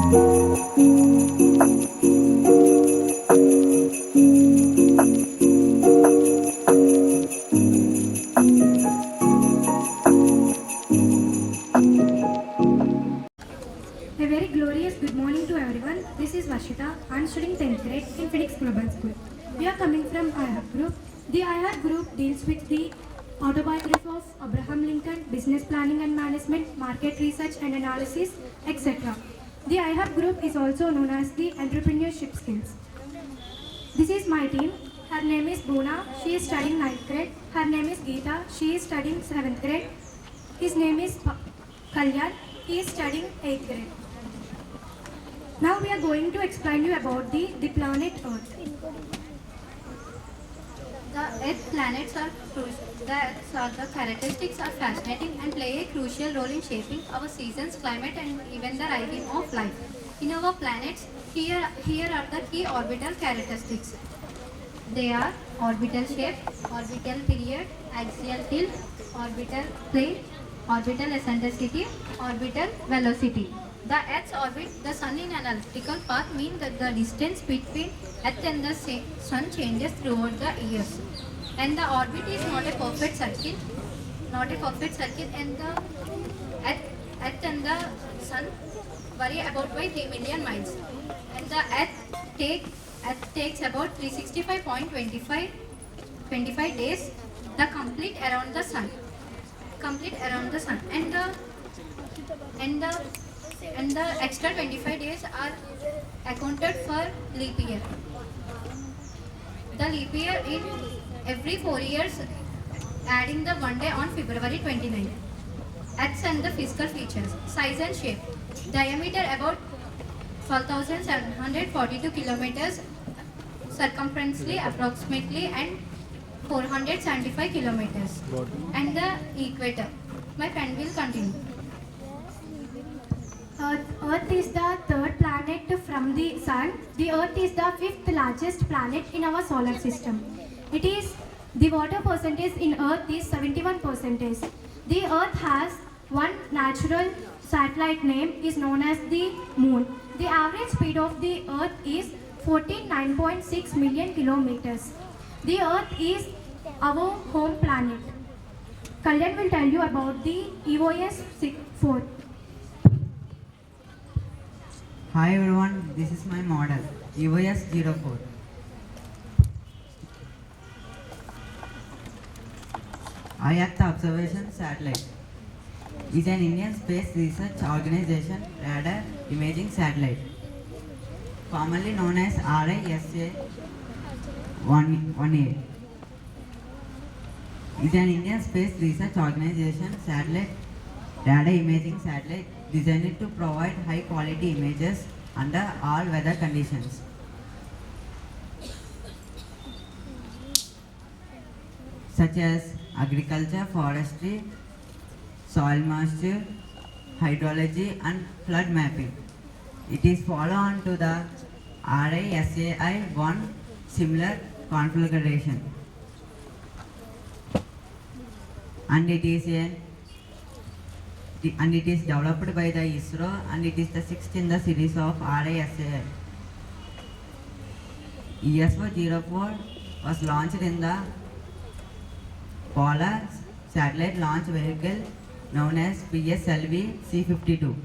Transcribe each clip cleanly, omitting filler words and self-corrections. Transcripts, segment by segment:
A very glorious good morning to everyone. This is Vashita. I am studying 10th grade in Phoenix Global School. We are coming from IHAB Group. The IHAB Group deals with the autobiography of Abraham Lincoln, business planning and management, market research and analysis, etc. The IHAB Group is also known as the entrepreneurship skills. This is my team. Her name is Boona. She is studying 9th grade. Her name is Geeta. She is studying 7th grade. His name is Kalyan. He is studying 8th grade. Now we are going to explain you about the planet Earth. The Earth planets are the characteristics are fascinating and play a crucial role in shaping our seasons, climate, and even the rhythm of life. In our planets, here are the key orbital characteristics. They are orbital shape, orbital period, axial tilt, orbital plane, orbital eccentricity, orbital velocity. The Earth's orbit, the Sun in an elliptical path means that the distance between Earth and the Sun changes throughout the years. And the orbit is not a perfect circle, and the Earth and the Sun vary about by 3 million miles. And the Earth takes about 365.25 days to complete around the Sun. And the extra 25 days are accounted for leap year. The leap year in every 4 years, adding the one day on February 29. Earth and the physical features, size and shape. Diameter about 12,742 kilometers, circumferentially approximately and 475 kilometers. And the equator. My friend will continue. Earth is the third planet from the Sun. The Earth is the fifth largest planet in our solar system. The water percentage in Earth is 71%. The Earth has one natural satellite name is known as the Moon. The average speed of the Earth is 49.6 million kilometers. The Earth is our home planet. Kalyan will tell you about the EOS 4. Hi everyone, this is my model, EOS 04. Earth Observation Satellite is an Indian space research organization radar imaging satellite, commonly known as RISA-1A. Is an Indian space research organization satellite radar imaging satellite designed to provide high quality images under all weather conditions. Such as agriculture, forestry, soil moisture, hydrology and flood mapping. It is follow on to the RISAI-1 similar configuration. And it is developed by the ISRO and it is the sixth in the series of RISAI. ESO-04 was launched in the Polar Satellite Launch Vehicle known as PSLV-C52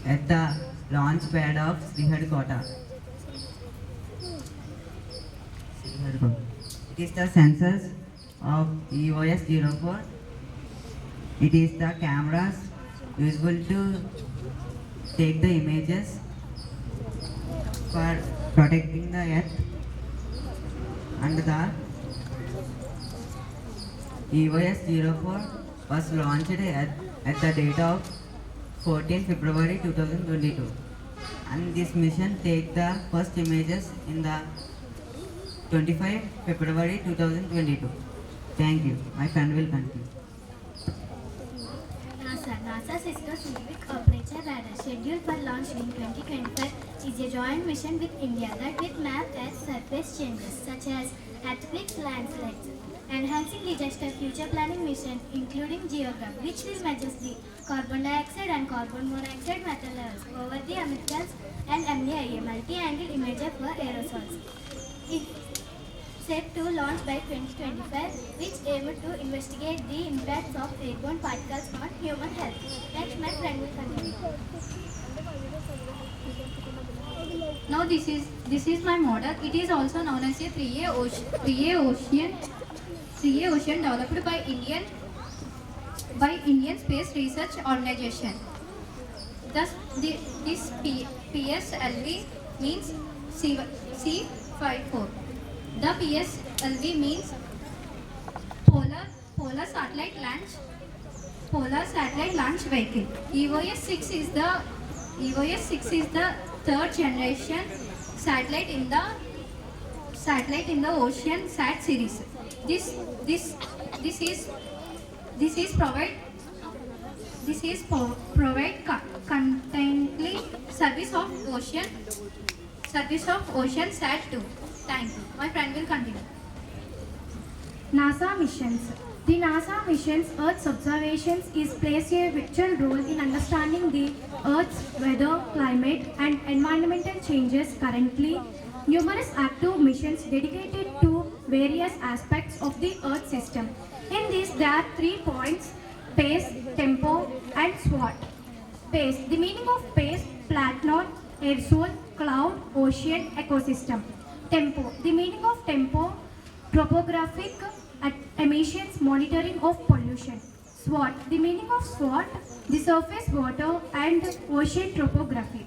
at the launch pad of Sriharikota. It is the sensors of EOS-04. It is the cameras useful to take the images for protecting the Earth, and the EOS-04 was launched at the date of 14 February 2022, and this mission take the first images in the 25 February 2022. Thank you. My friend will continue. NASA's ISRO Civic Operator Radar, scheduled for launch in 2025, is a joint mission with India that will map Earth's surface changes such as earthquakes, landslides, enhancing disaster future planning mission, including geograph, which will measure the carbon dioxide and carbon monoxide metal levels over the amygdals and MAIA, multi-angle imager for aerosols. It set to launch by 2025, which aimed to investigate the impacts of airborne particles on human health. Next, my friend will continue. Now this is my model. It is also known as a 3A ocean developed by Indian Space Research Organization. Thus, this PSLV means C54. The PSLV means Polar Satellite Launch Vehicle. EOS-6 is the third generation satellite in the Ocean Sat series. This is provide constantly service of Ocean Sat 2. Thank you. My friend will continue. NASA missions. The NASA missions Earth's observations is plays a vital role in understanding the Earth's weather, climate and environmental changes currently. Numerous active missions dedicated to various aspects of the Earth system. In this there are 3 points: pace, tempo and SWOT. Pace. The meaning of pace: plateau, aerosol, cloud, ocean, ecosystem. Tempo. The meaning of tempo: topographic emissions, monitoring of pollution. SWOT. The meaning of SWOT: the surface water and ocean topography.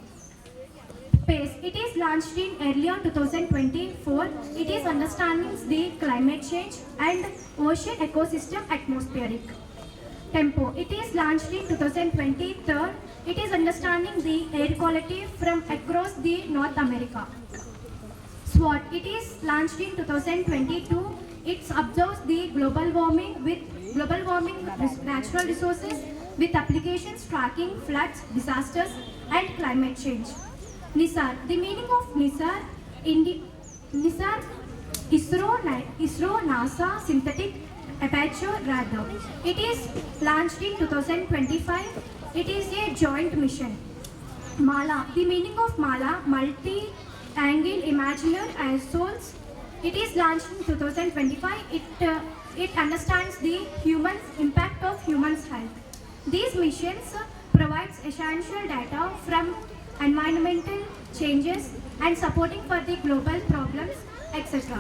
Pace. It is launched in earlier 2024. It is understanding the climate change and ocean ecosystem atmospheric. Tempo. It is launched in 2023. It is understanding the air quality from across the North America. SWOT. It is launched in 2022. It observes the global warming natural resources with applications tracking floods, disasters and climate change. NISAR. The meaning of NISAR: NISAR ISRO NASA Synthetic Aperture Radar. It is launched in 2025. It is a joint mission. MALA. The meaning of MALA: multi-angle imaginary aerosols. It is launched in 2025. It understands the impact of humans' health. These missions provides essential data from environmental changes and supporting for the global problems, etc.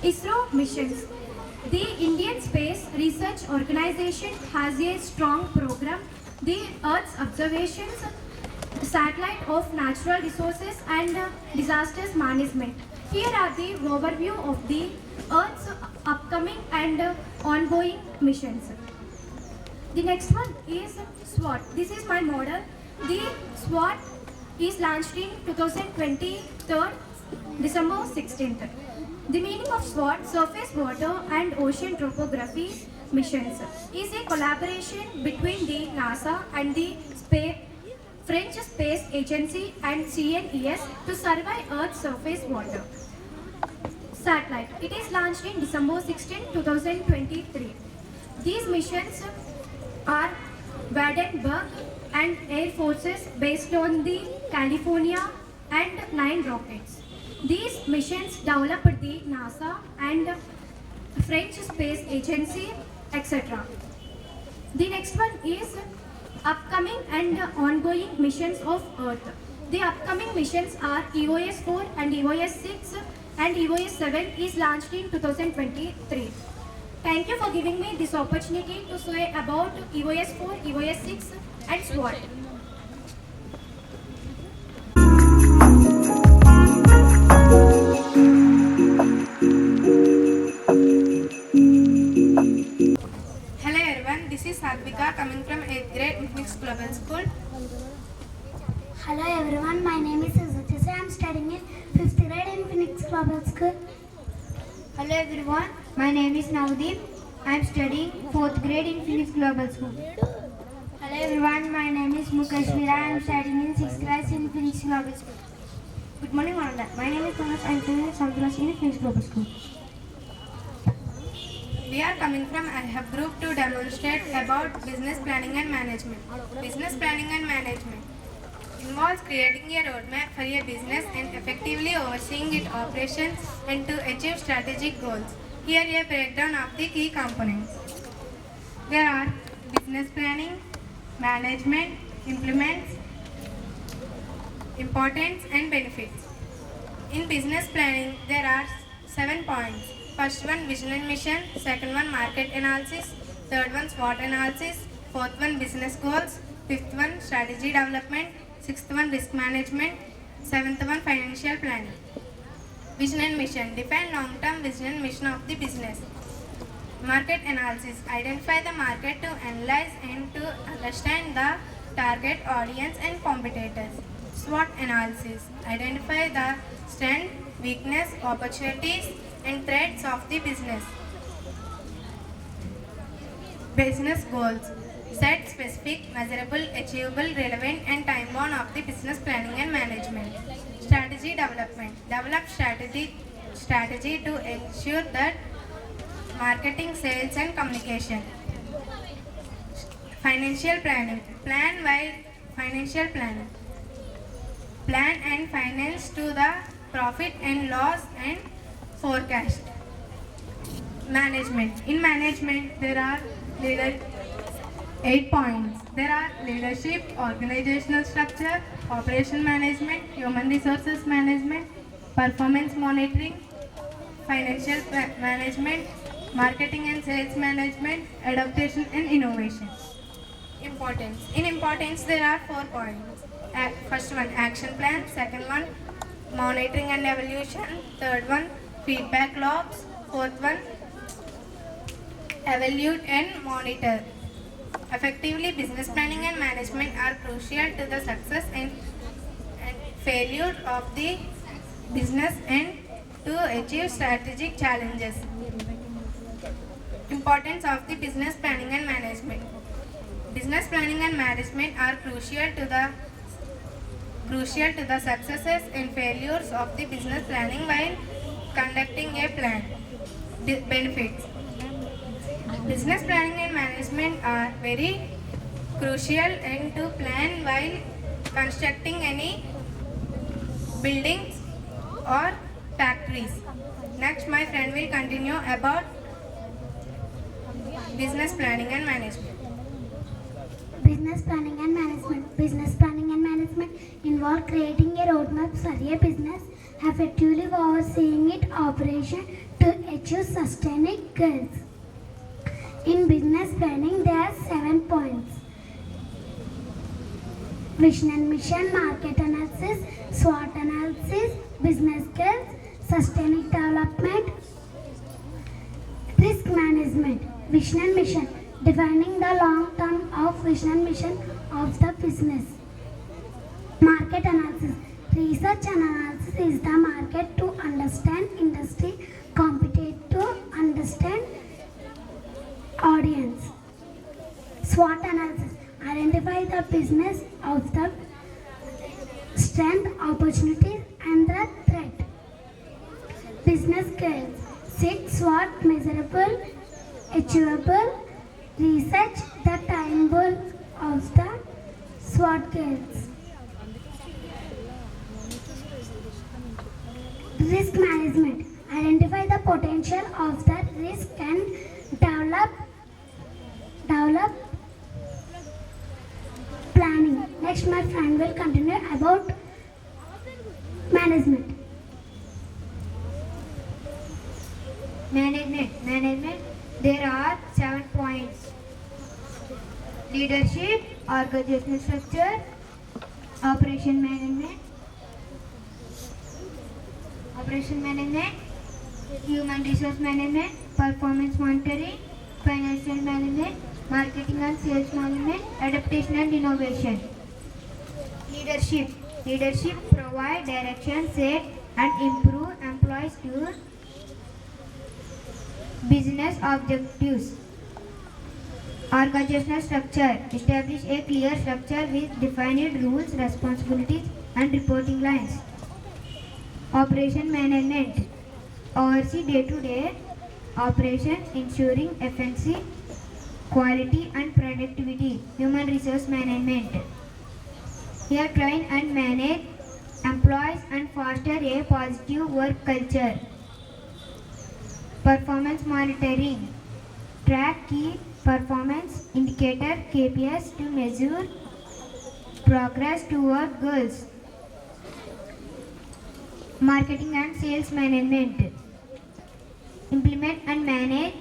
ISRO missions. The Indian Space Research Organization has a strong program, the Earth's observations, satellite of natural resources and disasters management. Here are the overview of the Earth's upcoming and ongoing missions. The next one is SWOT. This is my model. The SWOT is launched in 2023, December 16th. The meaning of SWOT: surface water and ocean topography missions, is a collaboration between the NASA and the French Space Agency and CNES to survey Earth's surface water. Satellite. It is launched in December 16, 2023. These missions are Vandenberg and Air Forces based on the California and 9 rockets. These missions developed the NASA and French Space Agency, etc. The next one is upcoming and ongoing missions of Earth. The upcoming missions are EOS-4 and EOS-6, and EOS-7 is launched in 2023. Thank you for giving me this opportunity to say about EOS-4, EOS-6 and SWOT. Hello everyone, this is Sadvika coming from 8th grade in Phoenix Global School. Hello everyone, my name is Suzuki. I am studying in 5th grade in Phoenix Global School. Hello everyone, my name is Navdeep. I am studying 4th grade in Phoenix Global School. Hello everyone, my name is Mukashmira. I am studying in 6th class in Phoenix Global School. Good morning all. My name is Thomas. I am studying in 7th class in Phoenix Global School. We are coming from IHUB Group to demonstrate about business planning and management. Business planning and management involves creating a roadmap for a business and effectively overseeing its operations and to achieve strategic goals. Here a breakdown of the key components. There are business planning, management, implements, importance and benefits. In business planning, there are 7 points. First one, vision and mission. Second one, market analysis. Third one, SWOT analysis. Fourth one, business goals. Fifth one, strategy development. Sixth one, risk management. Seventh one, financial planning. Vision and mission. Define long-term vision and mission of the business. Market analysis. Identify the market to analyze and to understand the target audience and competitors. SWOT analysis. Identify the strength, weakness, opportunities and threats of the business. Business goals. Set specific, measurable, achievable, relevant and time-bound of the business planning and management. Strategy development. Develop strategy to ensure that marketing, sales and communication. Financial planning. Plan while financial planning. Plan and finance to the profit and loss and forecast. Management. In management, there are 8 points. There are leadership, organizational structure, operation management, human resources management, performance monitoring, financial management, marketing and sales management, adaptation and innovation. Importance. In importance, there are 4 points. First one, action plan. Second one, monitoring and evaluation. Third one, feedback logs. Fourth one, evaluate and monitor. Effectively, business planning and management are crucial to the success and failure of the business and to achieve strategic challenges. Importance of the business planning and management. Business planning and management are crucial to the successes and failures of the business planning while conducting a plan. Benefits. Business planning and management are very crucial and to plan while constructing any buildings or factories. Next, my friend will continue about business planning and management. Business planning and management. Business planning and management involve creating a roadmap for a business, effectively overseeing its operation to achieve sustainable goals. In business planning, there are 7 points. Vision and mission, market analysis, SWOT analysis, business goals, sustainable development, risk management. Vision and mission, defining the long term of vision and mission of the business. Market analysis, research and analysis is the market to understand industry, compete to understand audience. SWOT analysis, identify the business of the strength, opportunities and the threat. Business goals, set SWOT, measurable, achievable, research the time goal of the SWOT goals. Risk management, identify the potential of the risk and develop planning. Next, my friend will continue about management. Management. There are 7 points. Leadership, organizational structure, operation management, human resource management, performance monitoring, financial management, marketing and sales management, adaptation and innovation. Leadership provide direction, set and improve employees to business objectives. Organizational structure, establish a clear structure with defined rules, responsibilities and reporting lines. Operation management, oversee day-to-day operation, ensuring efficiency, quality and productivity, human resource management. Here train and manage employees and foster a positive work culture. Performance monitoring. Track key performance indicator KPIs to measure progress toward goals. Marketing and sales management. Implement and manage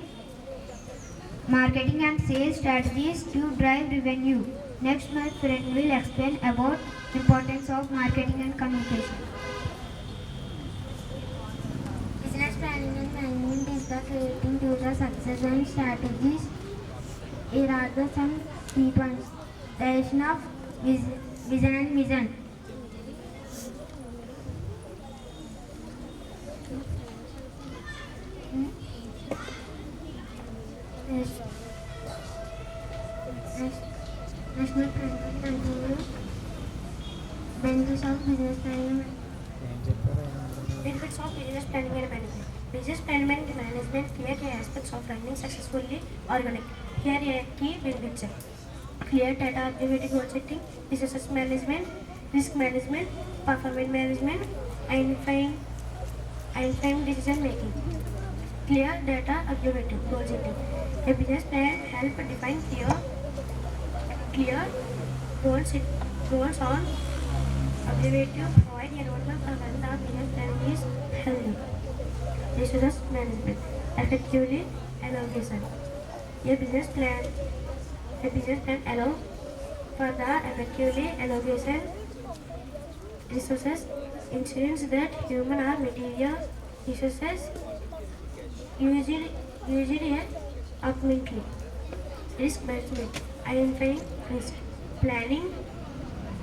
marketing and sales strategies to drive revenue. Next, my friend will explain about importance of marketing and communication. Business planning and management is the creating future success and strategies. Here are the some key points. Direction of vision and mission. National planning and benefits of business planning. Benefits of business planning and management. Business planning and management clear key aspects of running successfully organic. Here are key benefits. Clear data activity goal setting, resources management, risk management, performance management, identifying decision making. Clear data activity goal setting. A business plan help define clear goals on objective, provide a roadmap for when the business plan is healthy. Resource management, effectively allocation. A business plan allow for the effectively allocation resources, ensures that human or material resources usually optimally. Risk management, identifying risk. Planning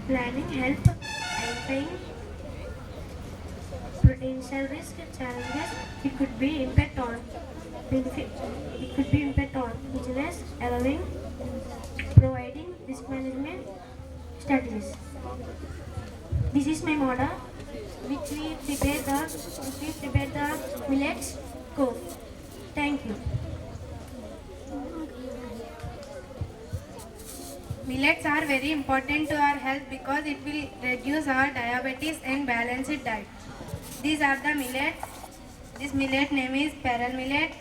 help identifying potential risk challenges. It could be impact on benefit. It could be impact on business, allowing providing risk management strategies. This is my model, which we prepare the millets go. Thank you. Millets are very important to our health because it will reduce our diabetes and balanced diet. These are the millets. This millet name is pearl millet,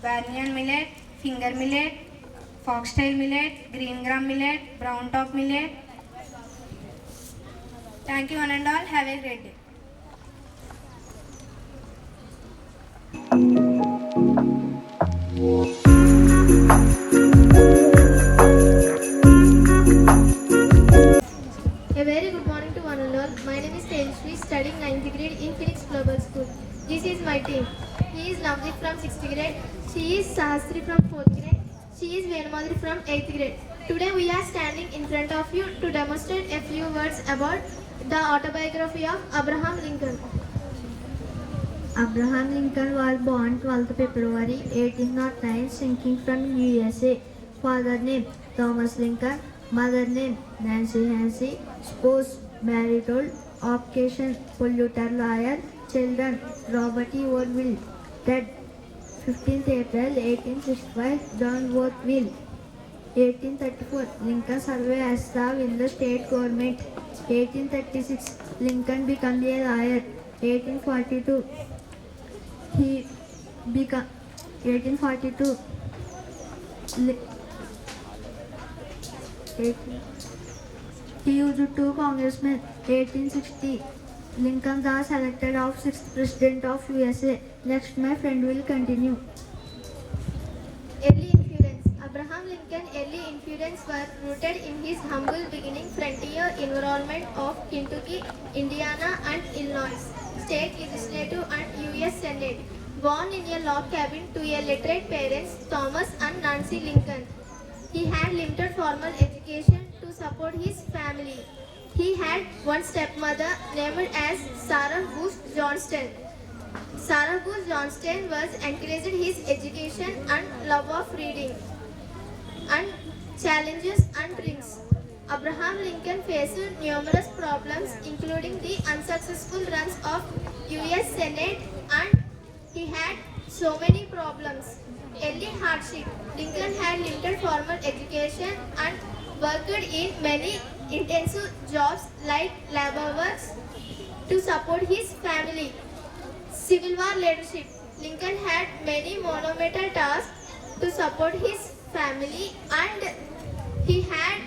banyan millet, finger millet, foxtail millet, green gram millet, brown top millet. Thank you one and all. Have a great day. A very good morning to one and all. My name is Tejasvi, studying 9th grade in Phoenix Global School. This is my team. He is Navdeep from 6th grade. She is Sahasri from 4th grade. She is Venumadri from 8th grade. Today we are standing in front of you to demonstrate a few words about the autobiography of Abraham Lincoln. Abraham Lincoln was born 12th February 1809, sinking from USA. Father name Thomas Lincoln, mother name Nancy Hancy, spouse marital, occupation polluter lawyer, children Robert E. Orville, dead 15th April 1865, John Worthville. 1834, Lincoln served as staff in the state government. 1836, Lincoln became a lawyer. 1842, he became 1842. He used two congressmen. 1860, Lincoln was selected as 6th President of USA. Next, my friend will continue. Early influence. Abraham Lincoln's early influence were rooted in his humble beginning frontier environment of Kentucky, Indiana and Illinois, state legislature and US Senate. Born in a log cabin to a literate parents, Thomas and Nancy Lincoln, he had limited formal education to support his family. He had one stepmother named as Sarah Bush Johnston. Sarah Bush Johnston was encouraged his education and love of reading and challenges and dreams. Abraham Lincoln faced numerous problems including the unsuccessful runs of US Senate, and he had so many problems. Early hardship. Lincoln had limited formal education and worked in many intensive jobs like labor works to support his family. Civil War leadership. Lincoln had many monumental tasks to support his family and he had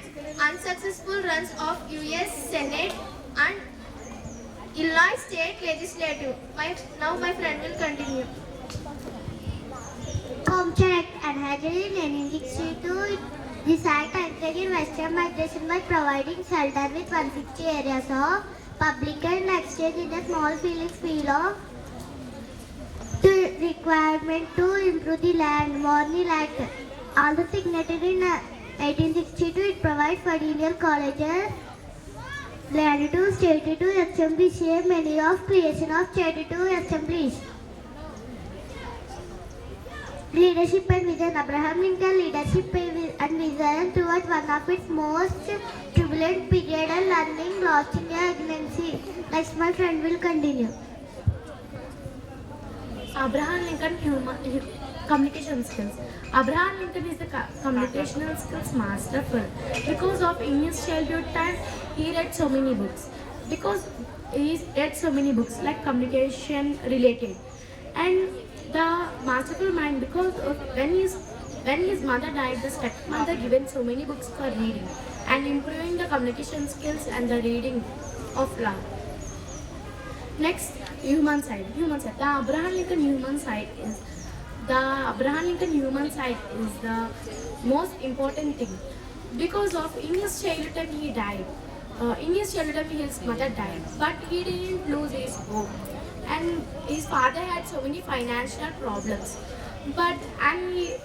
unsuccessful runs of US Senate and Illinois State Legislative. Now my friend will continue. Comchact adhered in 1962. This act encouraged Western migration by providing shelter with 160 areas of public and exchange in a small field of the requirement to improve the land, Morley Act. Although signatory in 1862, it provides federal colleges, land to state to assemblies, many of creation of state to assemblies. Leadership and vision. Abraham Lincoln leadership and vision towards one of its most turbulent period and learning lost in agency. Next, my friend will continue. Abraham Lincoln communication skills. Abraham Lincoln is the communicational skills masterful. Because of in his childhood time, he read so many books. Because he read so many books like communication related, and the masterful mind because of when his mother died, the stepmother given so many books for reading and improving the communication skills and the reading of love. Next, human side. The Abraham Lincoln human side is the most important thing because of in his childhood he died. In his childhood his mother died, but he didn't lose his hope. And his father had so many financial problems, but he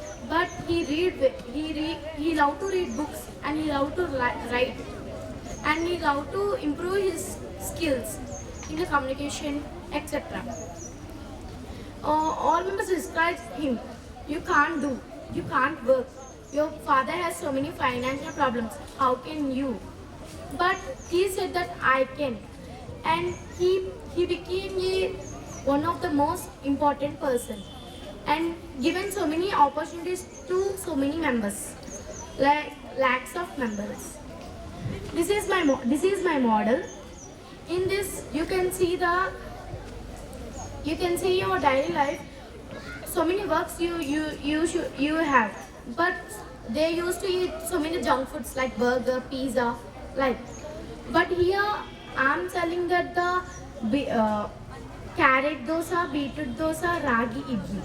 loved to read books and he loved to write and he loved to improve his skills in the communication, etc. All members described him. You can't work. Your father has so many financial problems. How can you? But he said that I can, and he became one of the most important person and given so many opportunities to so many members, like lakhs of members. This is my model. In this you can see your daily life. So many works you have, but they used to eat so many junk foods like burger, pizza, like. But here I am telling that the carrot dosa, beetroot dosa, ragi idli,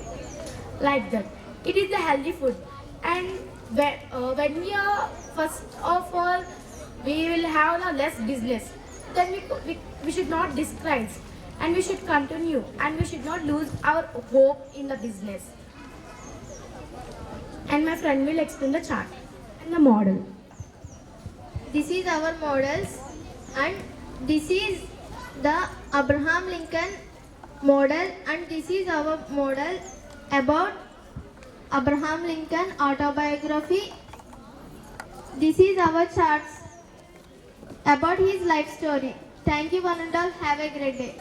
like that. It is the healthy food, and when we are first of all we will have a less business, then we should not discourage and we should continue and we should not lose our hope in the business. And my friend will explain the chart and the model. This is our models and this is the Abraham Lincoln model and this is our model about Abraham Lincoln autobiography. This is our charts about his life story. Thank you one and all. Have a great day.